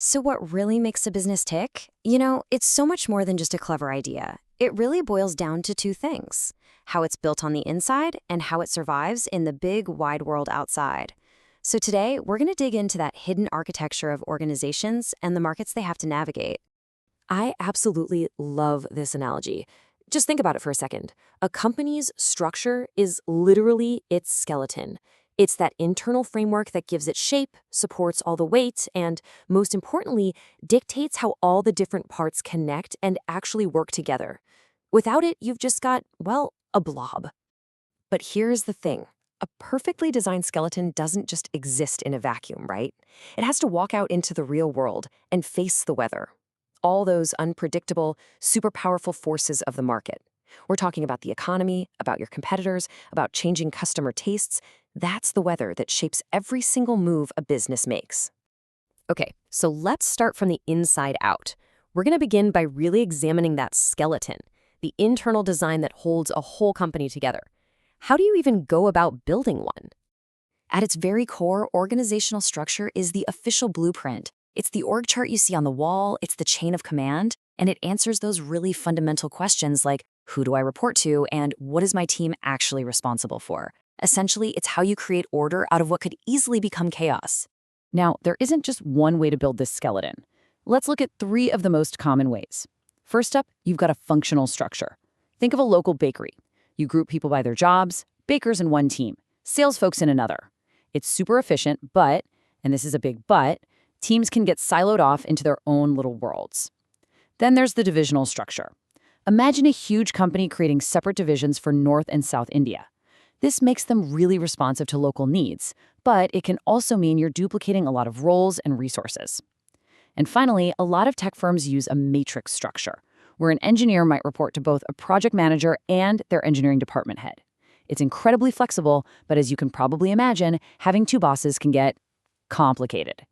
So, what really makes a business tick? It's so much more than just a clever idea. It really boils down to two things: how it's built on the inside and how it survives in the big, wide world outside. So, today, we're going to dig into that hidden architecture of organizations and the markets they have to navigate. I absolutely love this analogy. Just think about it for a second. A company's structure is literally its skeleton. It's that internal framework that gives it shape, supports all the weight, and, most importantly, dictates how all the different parts connect and actually work together. Without it, you've just got, well, a blob. But here's the thing. A perfectly designed skeleton doesn't just exist in a vacuum, right? It has to walk out into the real world and face the weather. All those unpredictable, super powerful forces of the market. We're talking about the economy, about your competitors, about changing customer tastes. That's the weather that shapes every single move a business makes. Okay, so let's start from the inside out. We're going to begin by really examining that skeleton, the internal design that holds a whole company together. How do you even go about building one? At its very core, organizational structure is the official blueprint. It's the org chart you see on the wall, it's the chain of command, and it answers those really fundamental questions like, who do I report to and what is my team actually responsible for? Essentially, it's how you create order out of what could easily become chaos. Now, there isn't just one way to build this skeleton. Let's look at three of the most common ways. First up, you've got a functional structure. Think of a local bakery. You group people by their jobs, bakers in one team, sales folks in another. It's super efficient, but, and this is a big but, teams can get siloed off into their own little worlds. Then there's the divisional structure. Imagine a huge company creating separate divisions for North and South India. This makes them really responsive to local needs, but it can also mean you're duplicating a lot of roles and resources. And finally, a lot of tech firms use a matrix structure, where an engineer might report to both a project manager and their engineering department head. It's incredibly flexible, but as you can probably imagine, having two bosses can get complicated.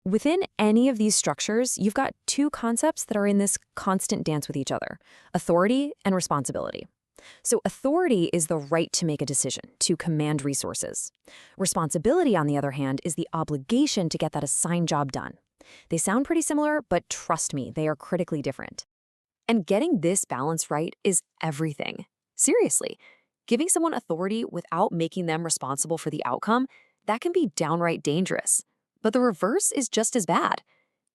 Within any of these structures, you've got two concepts that are in this constant dance with each other: authority and responsibility. So authority is the right to make a decision, to command resources. Responsibility, on the other hand, is the obligation to get that assigned job done. They sound pretty similar, but trust me, they are critically different. And getting this balance right is everything. Seriously, giving someone authority without making them responsible for the outcome, that can be downright dangerous. But the reverse is just as bad.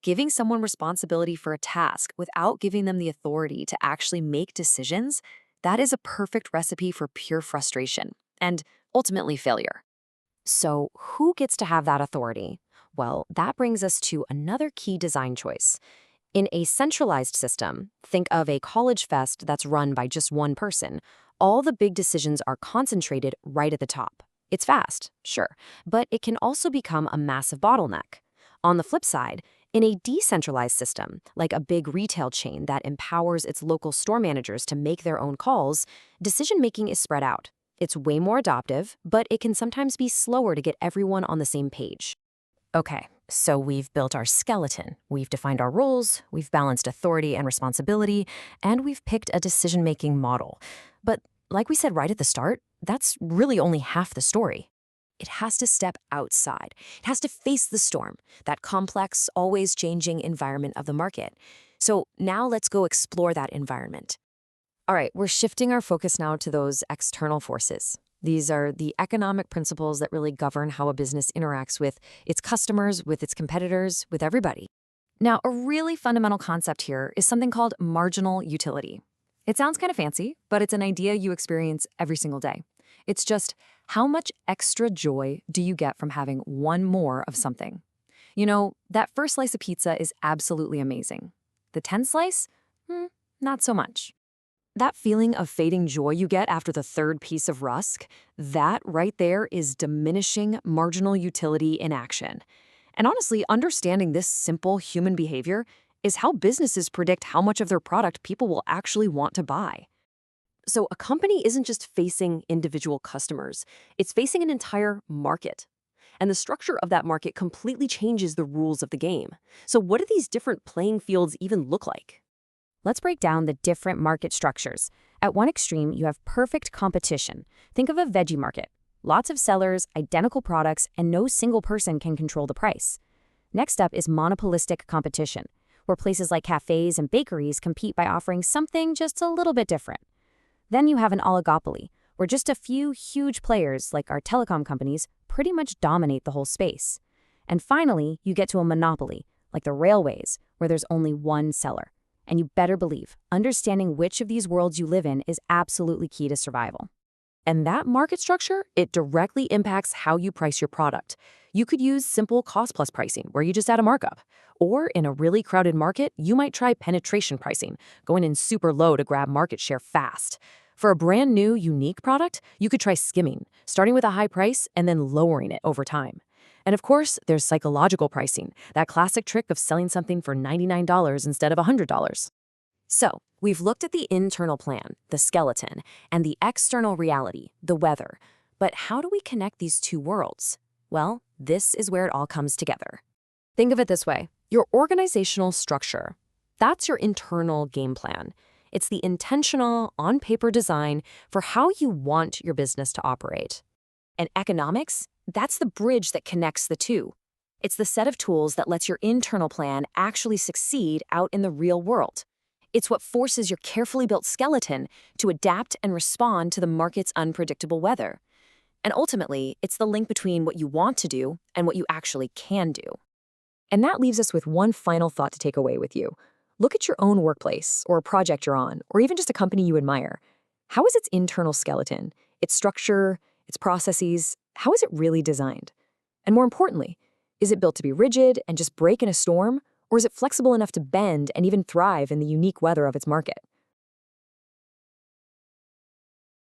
Giving someone responsibility for a task without giving them the authority to actually make decisions, that is a perfect recipe for pure frustration and ultimately failure. So, who gets to have that authority? Well, that brings us to another key design choice. In a centralized system, think of a college fest that's run by just one person. All the big decisions are concentrated right at the top. It's fast, sure, but it can also become a massive bottleneck. On the flip side, in a decentralized system, like a big retail chain that empowers its local store managers to make their own calls, decision-making is spread out. It's way more adaptive, but it can sometimes be slower to get everyone on the same page. Okay, so we've built our skeleton, we've defined our roles, we've balanced authority and responsibility, and we've picked a decision-making model. But like we said right at the start, that's really only half the story. It has to step outside. It has to face the storm, that complex, always changing environment of the market. So now let's go explore that environment. All right, we're shifting our focus now to those external forces. These are the economic principles that really govern how a business interacts with its customers, with its competitors, with everybody. Now, a really fundamental concept here is something called marginal utility. It sounds kind of fancy, but it's an idea you experience every single day. It's just, how much extra joy do you get from having one more of something? That first slice of pizza is absolutely amazing. The 10th slice? Not so much. That feeling of fading joy you get after the third piece of rusk, that right there is diminishing marginal utility in action. And honestly, understanding this simple human behavior is how businesses predict how much of their product people will actually want to buy. So a company isn't just facing individual customers, it's facing an entire market. And the structure of that market completely changes the rules of the game. So what do these different playing fields even look like? Let's break down the different market structures. At one extreme, you have perfect competition. Think of a veggie market. Lots of sellers, identical products, and no single person can control the price. Next up is monopolistic competition, where places like cafes and bakeries compete by offering something just a little bit different. Then you have an oligopoly, where just a few huge players, like our telecom companies, pretty much dominate the whole space. And finally, you get to a monopoly, like the railways, where there's only one seller. And you better believe, understanding which of these worlds you live in is absolutely key to survival. And that market structure, it directly impacts how you price your product. You could use simple cost-plus pricing, where you just add a markup. Or in a really crowded market, you might try penetration pricing, going in super low to grab market share fast. For a brand new, unique product, you could try skimming, starting with a high price and then lowering it over time. And of course, there's psychological pricing, that classic trick of selling something for $99 instead of $100. So, we've looked at the internal plan, the skeleton, and the external reality, the weather. But how do we connect these two worlds? Well, this is where it all comes together. Think of it this way. Your organizational structure, that's your internal game plan. It's the intentional, on-paper design for how you want your business to operate. And economics, that's the bridge that connects the two. It's the set of tools that lets your internal plan actually succeed out in the real world. It's what forces your carefully built skeleton to adapt and respond to the market's unpredictable weather. And ultimately, it's the link between what you want to do and what you actually can do. And that leaves us with one final thought to take away with you. Look at your own workplace, or a project you're on, or even just a company you admire. How is its internal skeleton, its structure, its processes, how is it really designed? And more importantly, is it built to be rigid and just break in a storm, or is it flexible enough to bend and even thrive in the unique weather of its market?